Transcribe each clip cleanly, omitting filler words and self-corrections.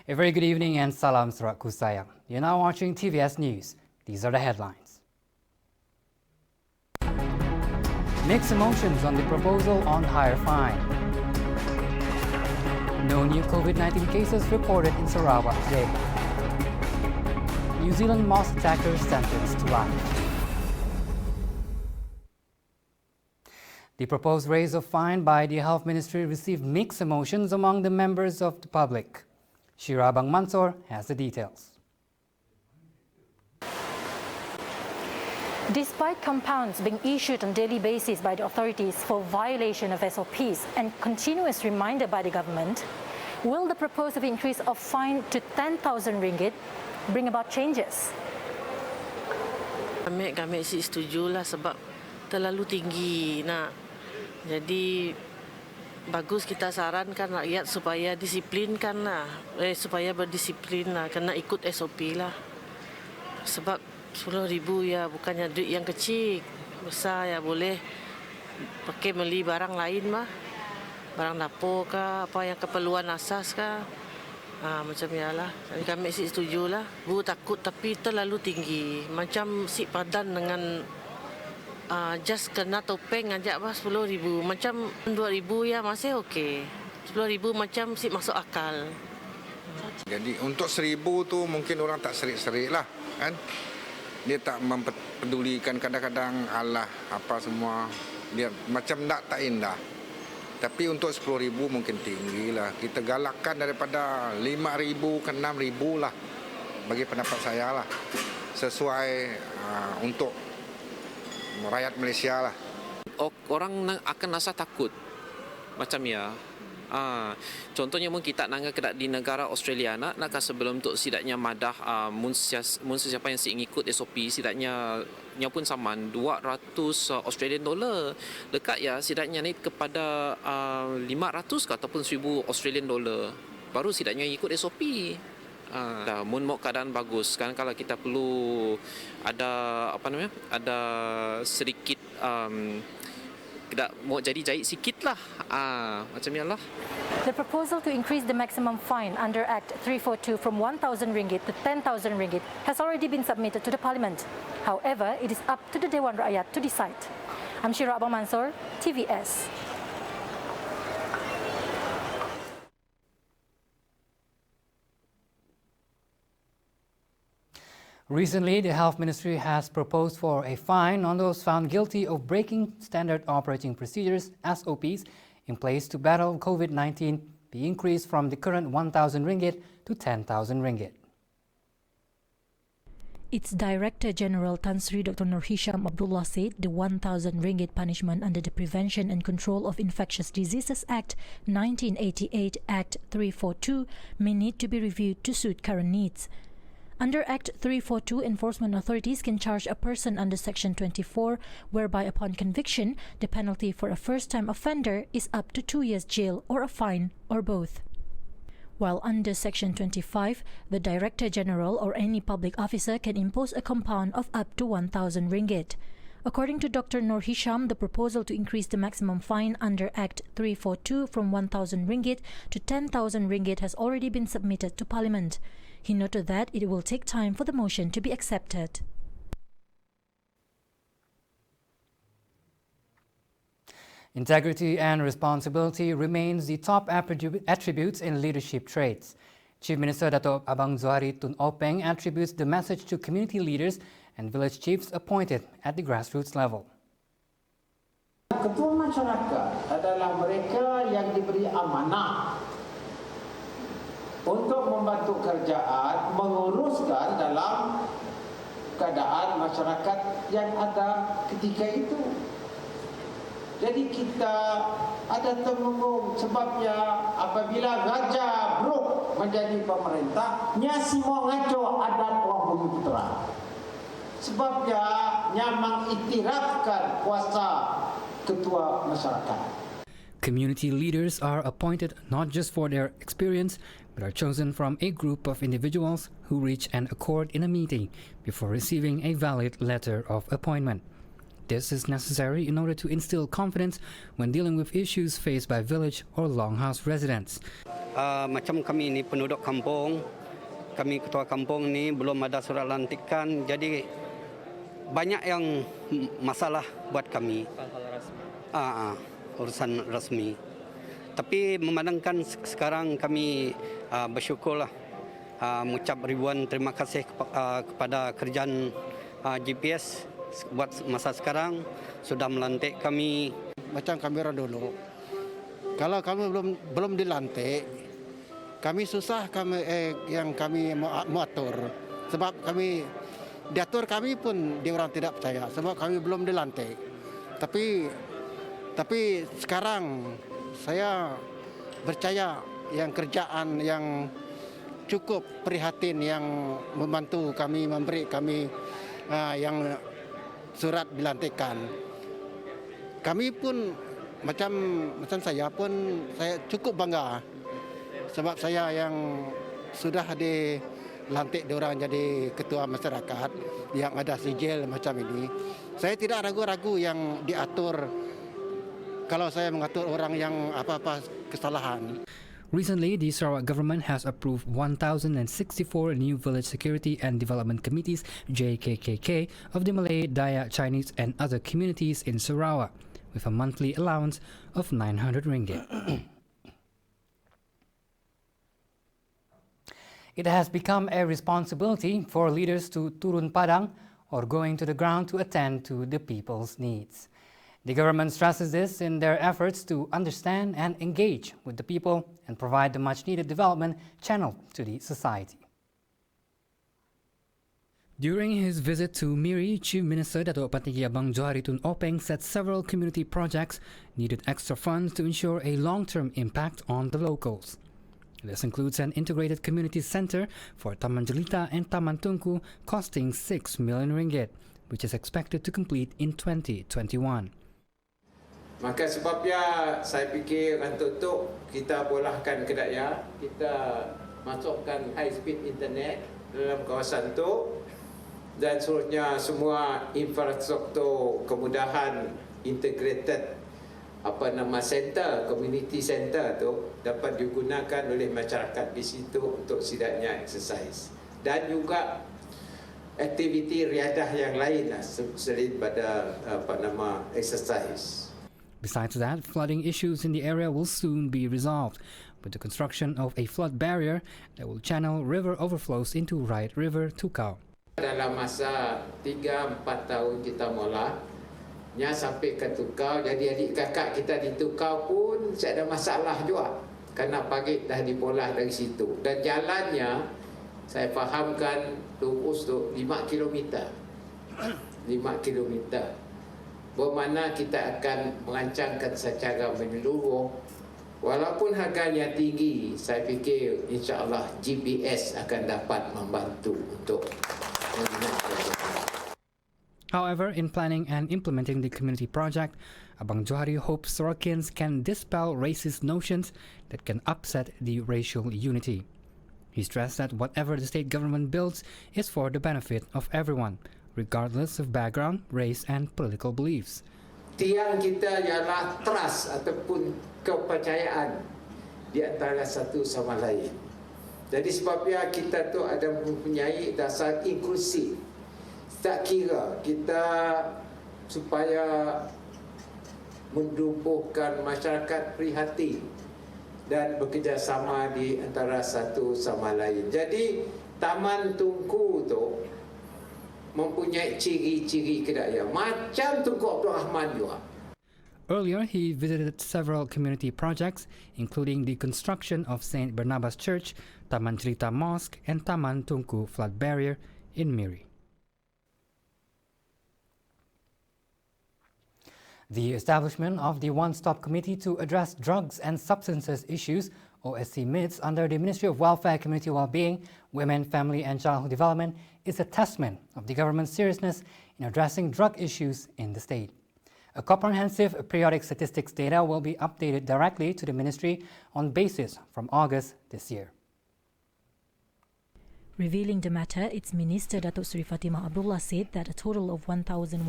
A very good evening and salam suratku sayang. You're now watching TVS News. These are the headlines. Mixed emotions on the proposal on higher fine. No new COVID-19 cases reported in Sarawak today. New Zealand mosque attacker sentenced to life. The proposed raise of fine by the Health Ministry received mixed emotions among the members of the public. Shirabang Mansor has the details. Despite compounds being issued on a daily basis by the authorities for violation of SOPs and continuous reminder by the government, will the proposed increase of fine to 10,000 ringgit bring about changes? Kami setujulah sebab terlalu tinggi nak. Jadi bagus kita sarankan rakyat supaya disiplinkanlah, supaya berdisiplinlah, kena ikut SOP lah. Sebab 10,000 ya bukannya duit yang kecil, besar ya boleh pakai beli barang lain mah, barang dapur kah, apa yang keperluan asas kah, macam yalah. Jadi kami setujulah. Bu takut tapi terlalu tinggi, macam si padan dengan just kena topeng aja apa 10,000, macam 2,000 ya masih okey. 10,000 macam si masuk akal. Jadi untuk 1,000 tu mungkin orang tak serik-serik lah kan. Dia tak mempedulikan kadang-kadang Allah apa semua. Dia macam tak indah. Tapi untuk 10,000 mungkin tinggi lah. Kita galakkan daripada 5,000 ke 6,000 lah. Bagi pendapat saya lah. Sesuai untuk rakyat Malaysia lah. Orang akan rasa takut macam ya. Contohnya mungkin kita nak di negara Australia nak sebelum tu sidaknya madah siapa yang ngikut SOP sidaknya nya pun sama 200 Australian dollar dekat ya sidaknya ni kepada 500 ataupun 1,000 Australian dollar baru sidaknya ikut SOP. Mun mau keadaan bagus kan, kalau kita perlu ada ada sedikit tidak mau jadi jahit sikit lah, macam yalah. The proposal to increase the maximum fine under Act 342 from 1,000 ringgit to 10,000 ringgit has already been submitted to the Parliament. However, it is up to the Dewan Rakyat to decide. I'm Shirabang Mansor, TVS. Recently, the Health Ministry has proposed for a fine on those found guilty of breaking standard operating procedures (SOPs) in place to battle COVID-19 be increased from the current 1,000 ringgit to 10,000 ringgit. Its Director General Tan Sri Dr. Nur Hisham Abdullah said the 1,000 ringgit punishment under the Prevention and Control of Infectious Diseases Act 1988 Act 342 may need to be reviewed to suit current needs. Under Act 342, enforcement authorities can charge a person under Section 24, whereby upon conviction, the penalty for a first-time offender is up to 2 years jail or a fine, or both. While under Section 25, the Director General or any public officer can impose a compound of up to 1,000 ringgit. According to Dr. Nur Hisham, the proposal to increase the maximum fine under Act 342 from 1,000 ringgit to 10,000 ringgit has already been submitted to Parliament. He noted that it will take time for the motion to be accepted. Integrity and responsibility remains the top attributes in leadership traits. Chief Minister Dato' Abang Zuari Tun Openg attributes the message to community leaders and village chiefs appointed at the grassroots level. Ketua masyarakat adalah mereka yang diberi amanah untuk membantu kerajaan menguruskan dalam keadaan masyarakat yang ada ketika itu. Jadi kita ada temenggung sebabnya apabila raja Brooke menjadi pemerintah, nya semua ngaco adat orang bumi putra. Sebabnya nya mengiktirafkan kuasa ketua masyarakat. Community leaders are appointed not just for their experience, but are chosen from a group of individuals who reach an accord in a meeting before receiving a valid letter of appointment. This is necessary in order to instill confidence when dealing with issues faced by village or longhouse residents. Macam kami ni penduduk kampung, kami ketua kampung ni belum ada surat lantikan, jadi banyak yang masalah buat kami. Urusan rasmi. Tapi memandangkan sekarang kami bersyukurlah, mengucap ribuan terima kasih kepada kerajaan GPS buat masa sekarang sudah melantik kami. Macam kami orang dulu, kalau kami belum dilantik, kami susah yang kami mau atur. Sebab kami diatur kami pun dia orang tidak percaya sebab kami belum dilantik. Tapi sekarang saya percaya yang kerjaan yang cukup prihatin yang membantu kami, memberi kami yang surat dilantikan. Kami pun macam saya pun saya cukup bangga sebab saya yang sudah dilantik diorang jadi ketua masyarakat yang ada sijil macam ini. Saya tidak ragu-ragu yang diatur kalau saya mengatur orang yang apa-apa kesalahan. Recently, the Sarawak government has approved 1,064 new village security and development committees (JKKK) of the Malay, Dayak, Chinese and other communities in Sarawak, with a monthly allowance of 900 ringgit. It has become a responsibility for leaders to turun padang or going to the ground to attend to the people's needs. The government stresses this in their efforts to understand and engage with the people and provide the much-needed development channel to the society. During his visit to Miri, Chief Minister Dato' Patiki Abang Johari Tun Openg said several community projects needed extra funds to ensure a long-term impact on the locals. This includes an integrated community center for Taman Jelita and Taman Tunku costing 6 million ringgit, which is expected to complete in 2021. Maka sebabnya saya fikir untuk kita bolehkan kedaya, kita masukkan high speed internet dalam kawasan itu dan seterusnya semua infrastruktur kemudahan integrated center, community center tu dapat digunakan oleh masyarakat di situ untuk setidaknya exercise dan juga aktiviti riadah yang lain selain pada exercise. Besides that, flooding issues in the area will soon be resolved with the construction of a flood barrier that will channel river overflows into Right River Tukau. Dalam masa 3-4 tahun kita mula sampai ke Tukau, jadi adik kakak kita di Tukau pun tak ada masalah juga kerana parit dah dipolah dari situ. Dan jalannya saya fahamkan lurus tu 5 km. 5 km. Bermakna kita akan merancangkan secara menyeluruh. Walaupun harganya tinggi, saya fikir insya-Allah GPS akan dapat membantu untuk However, in planning and implementing the community project, Abang Johari hopes Sarakians can dispel racist notions that can upset the racial unity. He stressed that whatever the state government builds is for the benefit of everyone, regardless of background, race and political beliefs. Tiang kita ialah trust ataupun kepercayaan di antara satu sama lain. Jadi sebabnya kita tu ada mempunyai dasar inklusif. Tak kira kita supaya menumbuhkan masyarakat prihatin dan bekerjasama di antara satu sama lain. Jadi Taman Tunku tu mempunyai ciri-ciri kedaya macam Tunku Abdul Rahman juga. Earlier, he visited several community projects, including the construction of St. Barnabas Church, Taman Jelita Mosque, and Taman Tunku Flood Barrier in Miri. The establishment of the One-Stop Committee to Address Drugs and Substances Issues, OSC MIDS, under the Ministry of Welfare, Community Wellbeing, Women, Family and Childhood Development is a testament of the government's seriousness in addressing drug issues in the state. A comprehensive periodic statistics data will be updated directly to the ministry on basis from August this year. Revealing the matter, its Minister Datuk Seri Fatimah Abdullah said that a total of 1,121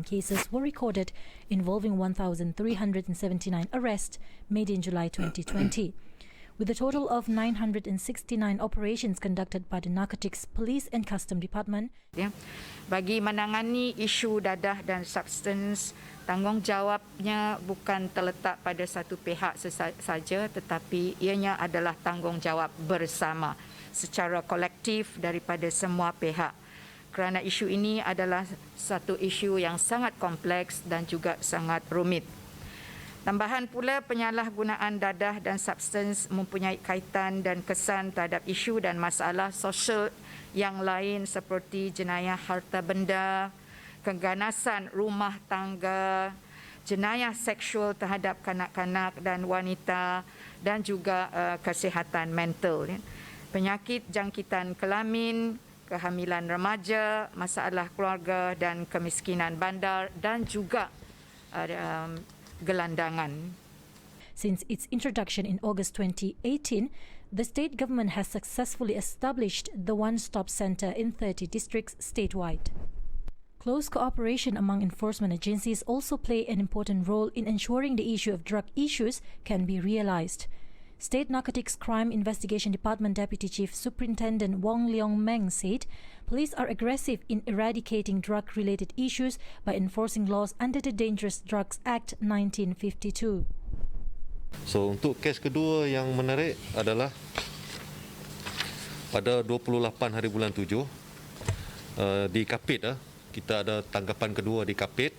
cases were recorded involving 1,379 arrests made in July 2020. With a total of 969 operations conducted by the Narcotics Police and Custom Department. Bagi menangani isu dadah dan substans, tanggungjawabnya bukan terletak pada satu pihak saja, tetapi ianya adalah tanggungjawab bersama secara kolektif daripada semua pihak. Kerana isu ini adalah satu isu yang sangat kompleks dan juga sangat rumit. Tambahan pula, penyalahgunaan dadah dan substans mempunyai kaitan dan kesan terhadap isu dan masalah sosial yang lain seperti jenayah harta benda, keganasan rumah tangga, jenayah seksual terhadap kanak-kanak dan wanita dan juga kesihatan mental. Penyakit jangkitan kelamin, kehamilan remaja, masalah keluarga dan kemiskinan bandar dan juga gelandangan. Since its introduction in August 2018, the state government has successfully established the one-stop centre in 30 districts statewide. Close cooperation among enforcement agencies also play an important role in ensuring the issue of drug issues can be realised. State Narcotics Crime Investigation Department Deputy Chief Superintendent Wong Leong Meng said police are aggressive in eradicating drug-related issues by enforcing laws under the Dangerous Drugs Act 1952. So untuk kes kedua yang menarik adalah pada 28 hari bulan 7 di Kapit, kita ada tangkapan kedua di Kapit,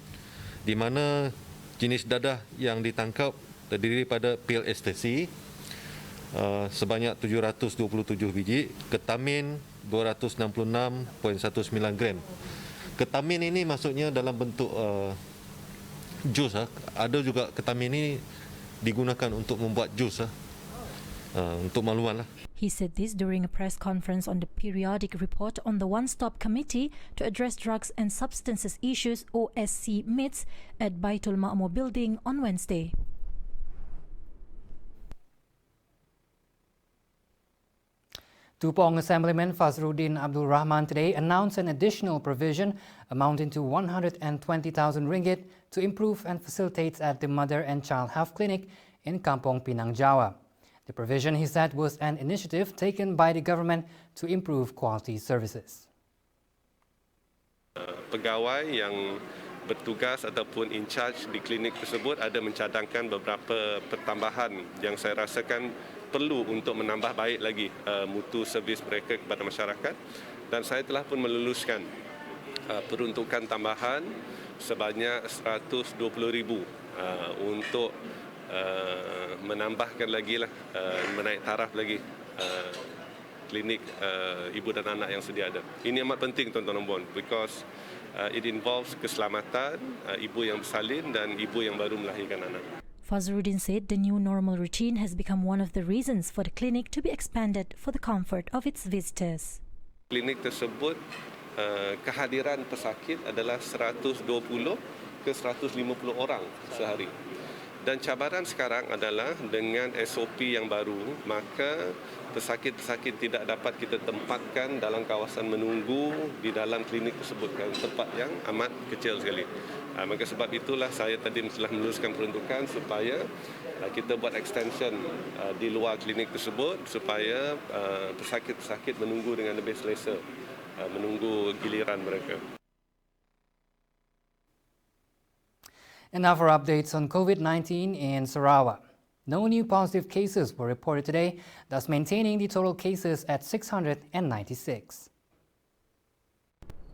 di mana jenis dadah yang ditangkap terdiri pada pil ekstasi sebanyak 727 biji, ketamin 266.19 gram. Ketamin ini maksudnya dalam bentuk jus. Ada juga ketamin ini digunakan untuk membuat jus. Untuk makluman lah. He said this during a press conference on the periodic report on the One-Stop Committee to Address Drugs and Substances Issues (OSC) MITS at Baitul Ma'mur Building on Wednesday. Tupong Assemblyman Fazruddin Abdul Rahman today announced an additional provision amounting to 120,000 ringgit to improve and facilitate at the Mother and Child Health Clinic in Kampong Pinang, Jawa. The provision, he said, was an initiative taken by the government to improve quality services. Pegawai yang bertugas ataupun in charge di klinik tersebut ada mencadangkan beberapa pertambahan yang saya rasakan perlu untuk menambah baik lagi mutu servis mereka kepada masyarakat, dan saya telah pun meluluskan peruntukan tambahan sebanyak 120,000 untuk menambahkan lagi lah, menaik taraf lagi klinik ibu dan anak yang sedia ada. Ini amat penting tuan-tuan dan puan, because it involves keselamatan ibu yang bersalin dan ibu yang baru melahirkan anak. Fazruddin said the new normal routine has become one of the reasons for the clinic to be expanded for the comfort of its visitors. Klinik tersebut kehadiran pesakit adalah 120 ke 150 orang sehari. Dan cabaran sekarang adalah dengan SOP yang baru, maka pesakit-pesakit tidak dapat kita tempatkan dalam kawasan menunggu di dalam klinik tersebut, tempat yang amat kecil sekali. Maka sebab itulah saya tadi telah meluluskan peruntukan supaya kita buat extension di luar klinik tersebut supaya pesakit-pesakit menunggu dengan lebih selesa, menunggu giliran mereka. And now for updates on COVID-19 in Sarawak. No new positive cases were reported today, thus maintaining the total cases at 696.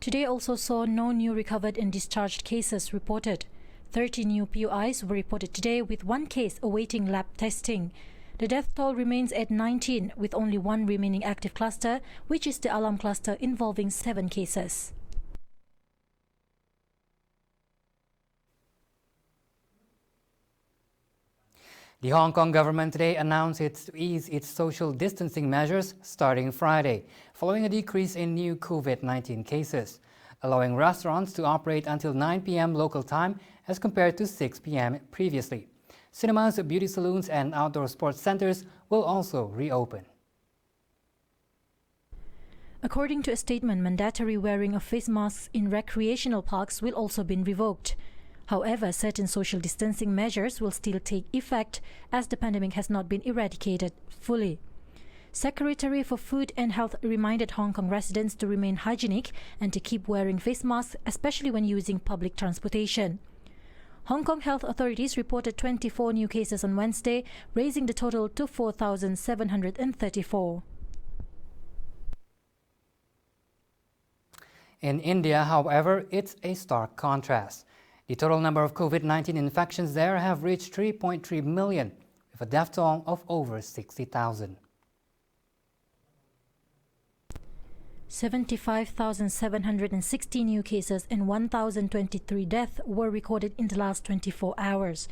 Today also saw no new recovered and discharged cases reported. 30 new PUIs were reported today, with one case awaiting lab testing. The death toll remains at 19, with only one remaining active cluster, which is the Alam cluster involving 7 cases. The Hong Kong government today announced it to ease its social distancing measures starting Friday, following a decrease in new COVID-19 cases, allowing restaurants to operate until 9 p.m. local time as compared to 6 p.m. previously. Cinemas, beauty salons and outdoor sports centers will also reopen. According to a statement, mandatory wearing of face masks in recreational parks will also be revoked. However, certain social distancing measures will still take effect as the pandemic has not been eradicated fully. Secretary for Food and Health reminded Hong Kong residents to remain hygienic and to keep wearing face masks, especially when using public transportation. Hong Kong health authorities reported 24 new cases on Wednesday, raising the total to 4,734. In India, however, it's a stark contrast. The total number of COVID-19 infections there have reached 3.3 million, with a death toll of over 60,000. 75,760 new cases and 1,023 deaths were recorded in the last 24 hours.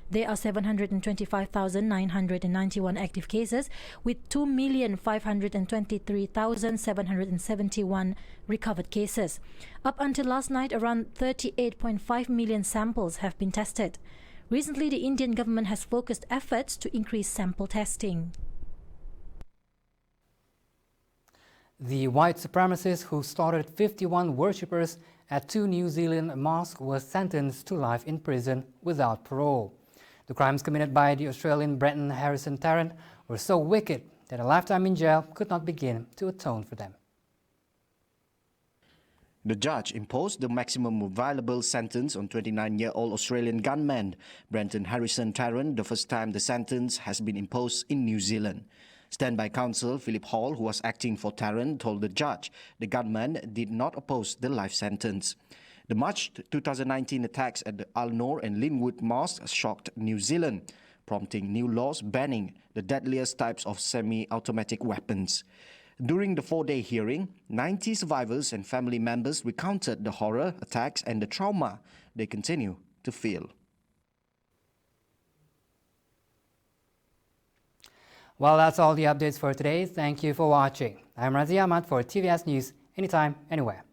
There are 725,991 active cases, with 2,523,771 recovered cases. Up until last night, around 38.5 million samples have been tested. Recently, the Indian government has focused efforts to increase sample testing. The white supremacist who slaughtered 51 worshippers at 2 New Zealand mosques was sentenced to life in prison without parole. The crimes committed by the Australian Brenton Harrison Tarrant were so wicked that a lifetime in jail could not begin to atone for them. The judge imposed the maximum available sentence on 29-year-old Australian gunman Brenton Harrison Tarrant, the first time the sentence has been imposed in New Zealand. Standby counsel Philip Hall, who was acting for Tarrant, told the judge the gunman did not oppose the life sentence. The March 2019 attacks at the Al Noor and Linwood mosques shocked New Zealand, prompting new laws banning the deadliest types of semi-automatic weapons. During the 4-day hearing, 90 survivors and family members recounted the horror, attacks and the trauma they continue to feel. Well, that's all the updates for today. Thank you for watching. I'm Razi Ahmad for TVS News, anytime, anywhere.